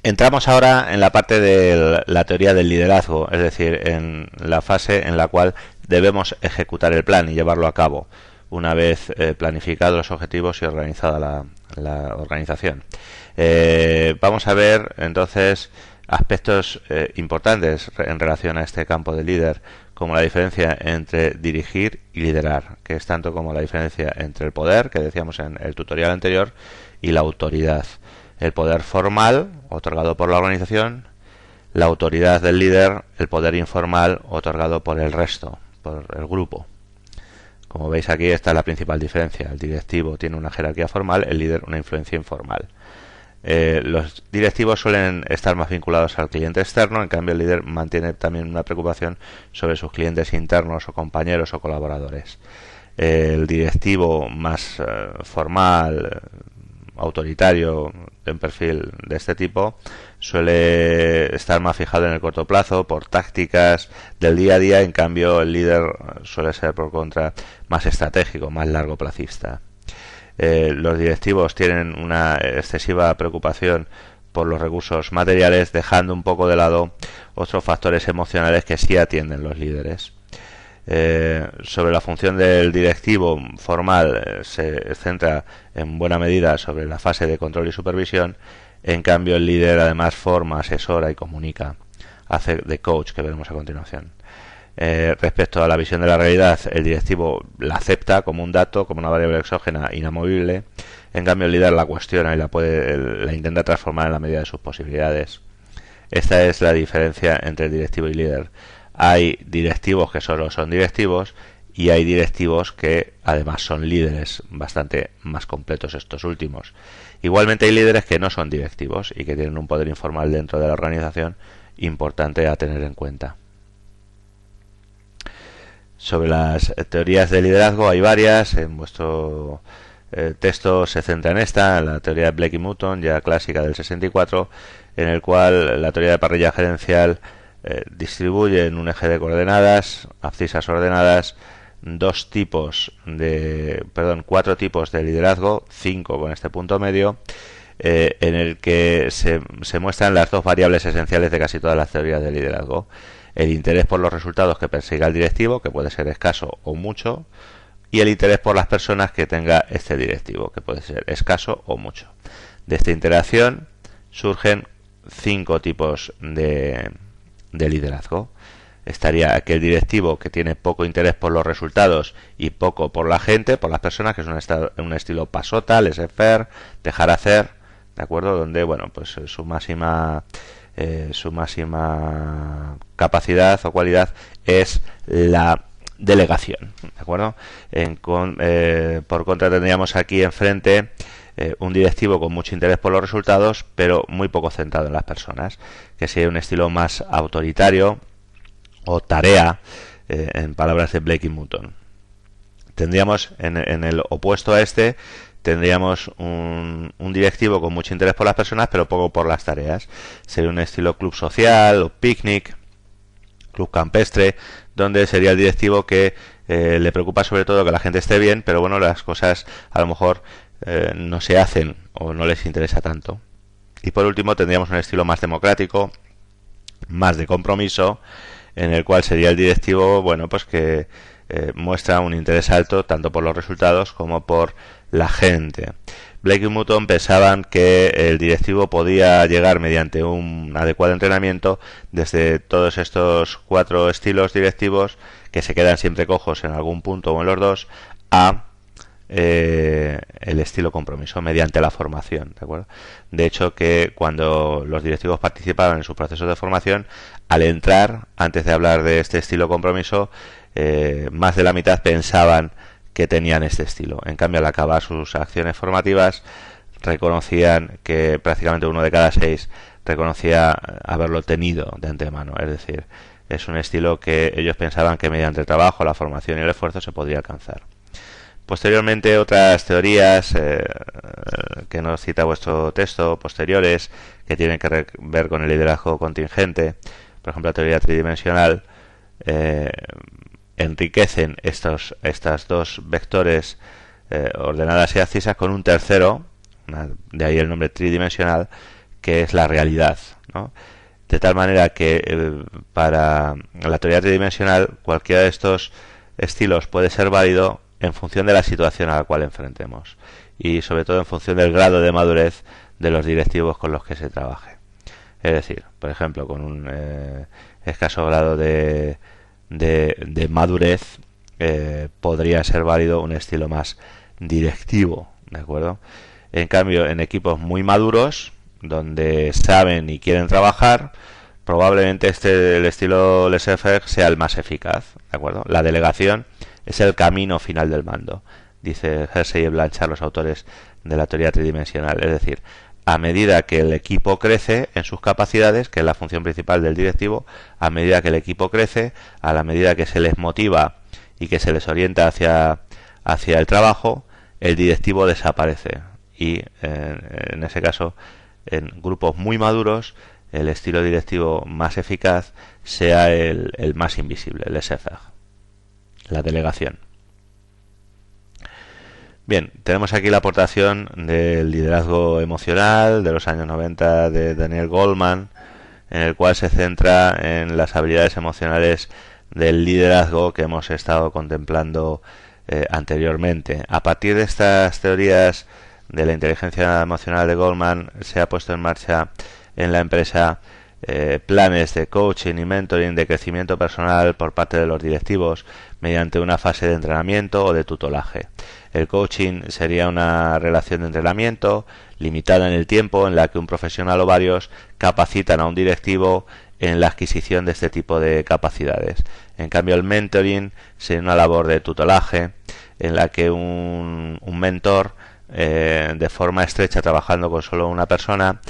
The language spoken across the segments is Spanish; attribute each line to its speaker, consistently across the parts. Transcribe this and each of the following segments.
Speaker 1: Entramos ahora en la parte de la teoría del liderazgo, es decir, en la fase en la cual debemos ejecutar el plan y llevarlo a cabo una vez planificados los objetivos y organizada la organización. Vamos a ver entonces aspectos importantes en relación a este campo de líder, como la diferencia entre dirigir y liderar, que es tanto como la diferencia entre el poder, que decíamos en el tutorial anterior, y la autoridad. El poder formal, otorgado por la organización; la autoridad del líder, el poder informal, otorgado por el resto, por el grupo. Como veis aquí, esta es la principal diferencia. El directivo tiene una jerarquía formal, el líder una influencia informal. Los directivos suelen estar más vinculados al cliente externo, en cambio el líder mantiene también una preocupación sobre sus clientes internos o compañeros o colaboradores. El directivo más formal, autoritario, de un perfil de este tipo, suele estar más fijado en el corto plazo por tácticas del día a día. En cambio el líder suele ser por contra más estratégico, más largoplacista. Los directivos tienen una excesiva preocupación por los recursos materiales, dejando un poco de lado otros factores emocionales que sí atienden los líderes. Sobre la función del directivo formal se centra en buena medida sobre la fase de control y supervisión. En cambio el líder además forma, asesora y comunica, hace de coach, que veremos a continuación. Respecto a la visión de la realidad, el directivo la acepta como un dato, como una variable exógena inamovible. En cambio el líder la cuestiona y la intenta transformar en la medida de sus posibilidades. Esta es la diferencia entre el directivo y líder. Hay directivos que solo son directivos y hay directivos que además son líderes, bastante más completos estos últimos. Igualmente hay líderes que no son directivos y que tienen un poder informal dentro de la organización importante a tener en cuenta. Sobre las teorías de liderazgo hay varias. En vuestro texto se centra en esta, en la teoría de Blake y Mouton, ya clásica del 64, en el cual la teoría de parrilla gerencial distribuye en un eje de coordenadas, abscisas ordenadas, cuatro tipos de liderazgo, 5 con este punto medio, en el que se muestran las dos variables esenciales de casi todas las teorías de liderazgo: el interés por los resultados que persiga el directivo, que puede ser escaso o mucho, y el interés por las personas que tenga este directivo, que puede ser escaso o mucho. De esta interacción surgen 5 tipos de liderazgo. Estaría aquel directivo que tiene poco interés por los resultados y poco por la gente, por las personas, que es un estilo pasota, laissez-faire, dejar hacer, ¿de acuerdo? Donde, bueno, pues su máxima capacidad o cualidad es la delegación, ¿de acuerdo? Por contra tendríamos aquí enfrente un directivo con mucho interés por los resultados, pero muy poco centrado en las personas, que sería un estilo más autoritario o tarea, en palabras de Blake y Mouton. Tendríamos en el opuesto a este, tendríamos un directivo con mucho interés por las personas, pero poco por las tareas. Sería un estilo club social o picnic, club campestre, donde sería el directivo que le preocupa sobre todo que la gente esté bien, pero bueno, las cosas a lo mejor no se hacen o no les interesa tanto. Y por último tendríamos un estilo más democrático, más de compromiso, en el cual sería el directivo, bueno, pues que muestra un interés alto tanto por los resultados como por la gente. Blake y Mouton pensaban que el directivo podía llegar mediante un adecuado entrenamiento desde todos estos 4 estilos directivos, que se quedan siempre cojos en algún punto o en los dos, a el estilo compromiso mediante la formación, ¿de acuerdo? De hecho, que cuando los directivos participaban en sus procesos de formación, al entrar, antes de hablar de este estilo compromiso, más de la mitad pensaban que tenían este estilo. En cambio, al acabar sus acciones formativas, reconocían que prácticamente 1 de cada 6 reconocía haberlo tenido de antemano. Es decir, es un estilo que ellos pensaban que mediante el trabajo, la formación y el esfuerzo se podría alcanzar. Posteriormente, otras teorías que nos cita vuestro texto, posteriores, que tienen que ver con el liderazgo contingente, por ejemplo la teoría tridimensional, enriquecen estas dos vectores ordenadas y abscisas con un tercero, de ahí el nombre tridimensional, que es la realidad, ¿no? De tal manera que para la teoría tridimensional cualquiera de estos estilos puede ser válido en función de la situación a la cual enfrentemos y sobre todo en función del grado de madurez de los directivos con los que se trabaje. Es decir, por ejemplo, con un escaso grado de madurez podría ser válido un estilo más directivo, ¿de acuerdo? En cambio, en equipos muy maduros, donde saben y quieren trabajar, probablemente el estilo laissez-faire sea el más eficaz, ¿de acuerdo? La delegación es el camino final del mando, dice Hersey y Blanchard, los autores de la teoría tridimensional. Es decir, a medida que el equipo crece en sus capacidades, que es la función principal del directivo, a medida que el equipo crece, a la medida que se les motiva y que se les orienta hacia el trabajo, el directivo desaparece. Y en ese caso, en grupos muy maduros, el estilo directivo más eficaz sea el más invisible, el laissez-faire, la delegación. Bien, tenemos aquí la aportación del liderazgo emocional de los años 90 de Daniel Goleman, en el cual se centra en las habilidades emocionales del liderazgo que hemos estado contemplando anteriormente. A partir de estas teorías de la inteligencia emocional de Goleman, se ha puesto en marcha en la empresa planes de coaching y mentoring de crecimiento personal por parte de los directivos mediante una fase de entrenamiento o de tutelaje. El coaching sería una relación de entrenamiento limitada en el tiempo en la que un profesional o varios capacitan a un directivo en la adquisición de este tipo de capacidades. En cambio, el mentoring sería una labor de tutelaje en la que un mentor de forma estrecha, trabajando con solo una persona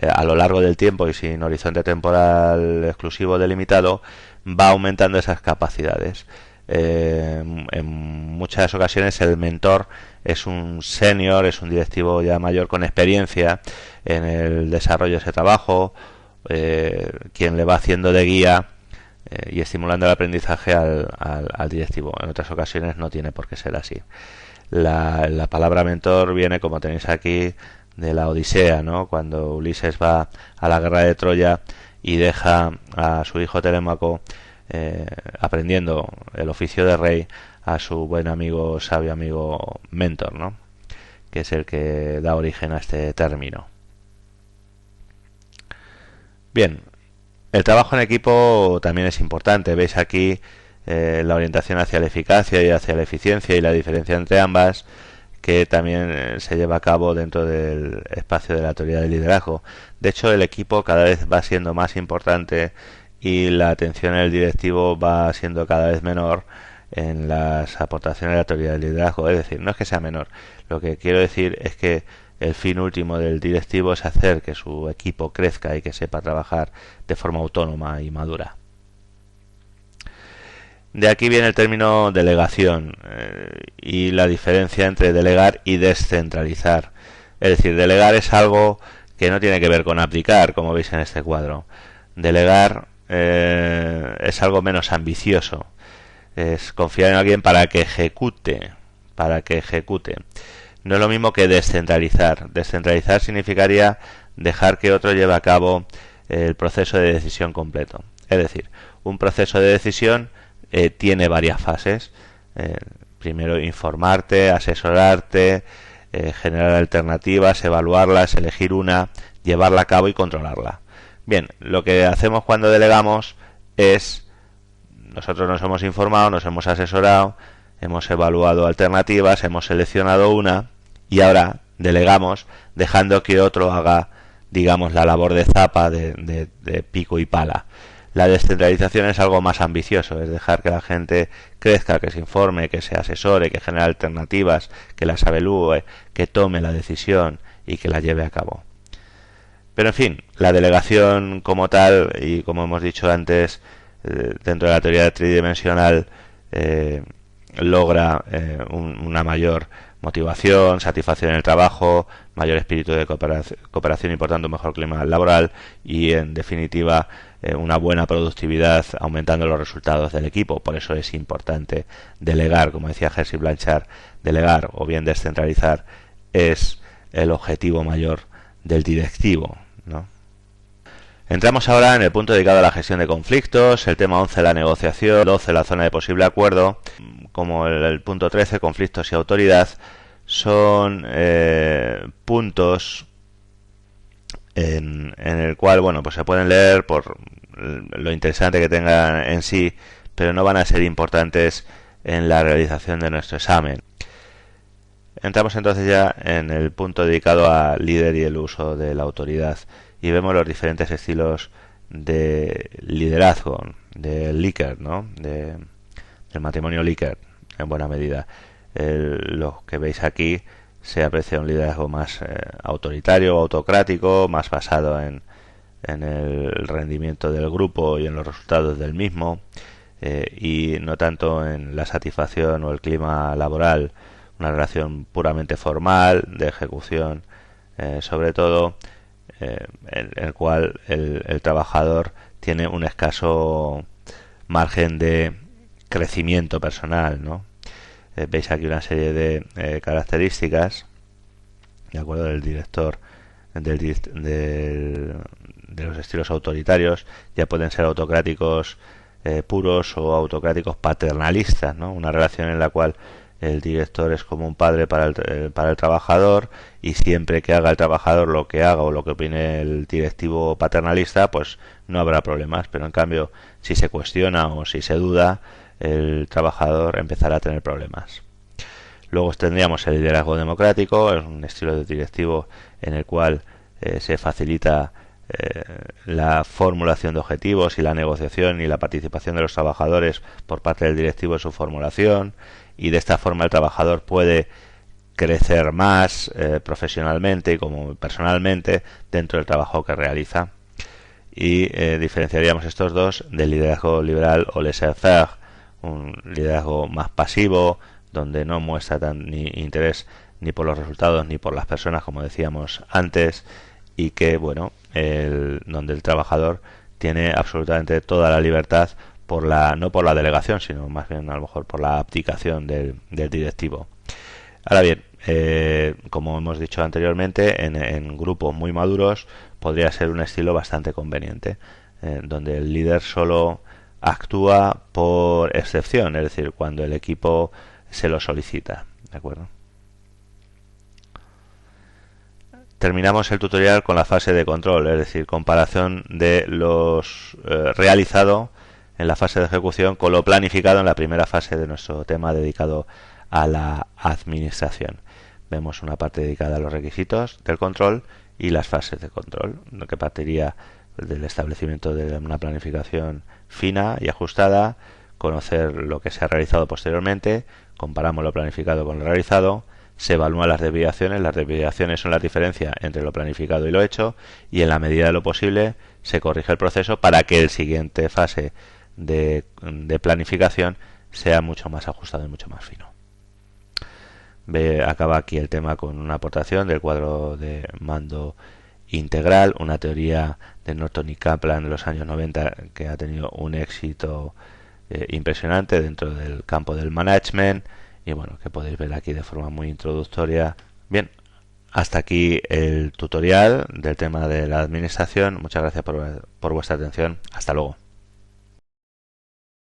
Speaker 1: a lo largo del tiempo y sin horizonte temporal exclusivo delimitado, va aumentando esas capacidades. En muchas ocasiones el mentor es un senior, es un directivo ya mayor con experiencia en el desarrollo de ese trabajo, quien le va haciendo de guía y estimulando el aprendizaje al directivo. En otras ocasiones no tiene por qué ser así. La palabra mentor viene, como tenéis aquí, de la Odisea, ¿no? Cuando Ulises va a la guerra de Troya y deja a su hijo Telémaco aprendiendo el oficio de rey a su buen amigo, sabio amigo mentor, ¿no? Que es el que da origen a este término. Bien, el trabajo en equipo también es importante. Veis aquí la orientación hacia la eficacia y hacia la eficiencia y la diferencia entre ambas, que también se lleva a cabo dentro del espacio de la teoría del liderazgo. De hecho, el equipo cada vez va siendo más importante y la atención al directivo va siendo cada vez menor en las aportaciones de la teoría del liderazgo. Es decir, no es que sea menor, lo que quiero decir es que el fin último del directivo es hacer que su equipo crezca y que sepa trabajar de forma autónoma y madura. De aquí viene el término delegación y la diferencia entre delegar y descentralizar. Es decir, delegar es algo que no tiene que ver con aplicar, como veis en este cuadro. Delegar es algo menos ambicioso. Es confiar en alguien para que ejecute. No es lo mismo que descentralizar. Descentralizar significaría dejar que otro lleve a cabo el proceso de decisión completo. Es decir, un proceso de decisión tiene varias fases. Primero informarte, asesorarte, generar alternativas, evaluarlas, elegir una, llevarla a cabo y controlarla. Bien, lo que hacemos cuando delegamos es, nosotros nos hemos informado, nos hemos asesorado, hemos evaluado alternativas, hemos seleccionado una y ahora delegamos dejando que otro haga, digamos, la labor de zapa, de pico y pala. La descentralización es algo más ambicioso, es dejar que la gente crezca, que se informe, que se asesore, que genere alternativas, que las evalúe, que tome la decisión y que la lleve a cabo. Pero en fin, la delegación como tal, y como hemos dicho antes, dentro de la teoría tridimensional, logra una mayor motivación, satisfacción en el trabajo, mayor espíritu de cooperación y por tanto mejor clima laboral y en definitiva una buena productividad, aumentando los resultados del equipo. Por eso es importante delegar, como decía Hersey Blanchard, delegar o bien descentralizar es el objetivo mayor del directivo, ¿no? Entramos ahora en el punto dedicado a la gestión de conflictos, el tema 11 la negociación, 12 la zona de posible acuerdo, como el punto 13 conflictos y autoridad, son puntos en el cual, bueno, pues se pueden leer por lo interesante que tengan en sí, pero no van a ser importantes en la realización de nuestro examen. Entramos entonces ya en el punto dedicado al líder y el uso de la autoridad y vemos los diferentes estilos de liderazgo, del Likert, ¿no? Del matrimonio Likert, en buena medida. Lo que veis aquí se aprecia un liderazgo más autoritario, autocrático, más basado en el rendimiento del grupo y en los resultados del mismo, y no tanto en la satisfacción o el clima laboral, una relación puramente formal, de ejecución, sobre todo, en el cual el trabajador tiene un escaso margen de crecimiento personal, ¿no? Veis aquí una serie de características, de acuerdo, del director, de los estilos autoritarios. Ya pueden ser autocráticos puros o autocráticos paternalistas, ¿no? Una relación en la cual el director es como un padre para el trabajador, y siempre que haga el trabajador lo que haga o lo que opine el directivo paternalista, pues no habrá problemas. Pero en cambio, si se cuestiona o si se duda, el trabajador empezará a tener problemas. Luego tendríamos el liderazgo democrático, es un estilo de directivo en el cual se facilita la formulación de objetivos y la negociación y la participación de los trabajadores por parte del directivo en su formulación, y de esta forma el trabajador puede crecer más profesionalmente y como personalmente dentro del trabajo que realiza. Y diferenciaríamos estos dos del liderazgo liberal o laissez-faire, un liderazgo más pasivo, donde no muestra ni interés ni por los resultados ni por las personas, como decíamos antes, y que, bueno, donde el trabajador tiene absolutamente toda la libertad no por la delegación, sino más bien a lo mejor por la abdicación del directivo. Ahora bien, como hemos dicho anteriormente, en grupos muy maduros podría ser un estilo bastante conveniente, donde el líder solo actúa por excepción, es decir, cuando el equipo se lo solicita, ¿de acuerdo? Terminamos el tutorial con la fase de control, es decir, comparación de los realizado en la fase de ejecución con lo planificado en la primera fase de nuestro tema dedicado a la administración. Vemos una parte dedicada a los requisitos del control y las fases de control, lo que partiría del establecimiento de una planificación fina y ajustada, conocer lo que se ha realizado posteriormente, comparamos lo planificado con lo realizado, se evalúan las desviaciones son la diferencia entre lo planificado y lo hecho, y en la medida de lo posible se corrige el proceso para que el siguiente fase de planificación sea mucho más ajustado y mucho más fino. Acaba aquí el tema con una aportación del cuadro de mando integral, una teoría de Norton y Kaplan en los años 90 que ha tenido un éxito impresionante dentro del campo del management, y bueno, que podéis ver aquí de forma muy introductoria. Bien, hasta aquí el tutorial del tema de la administración. Muchas gracias por vuestra atención. Hasta luego.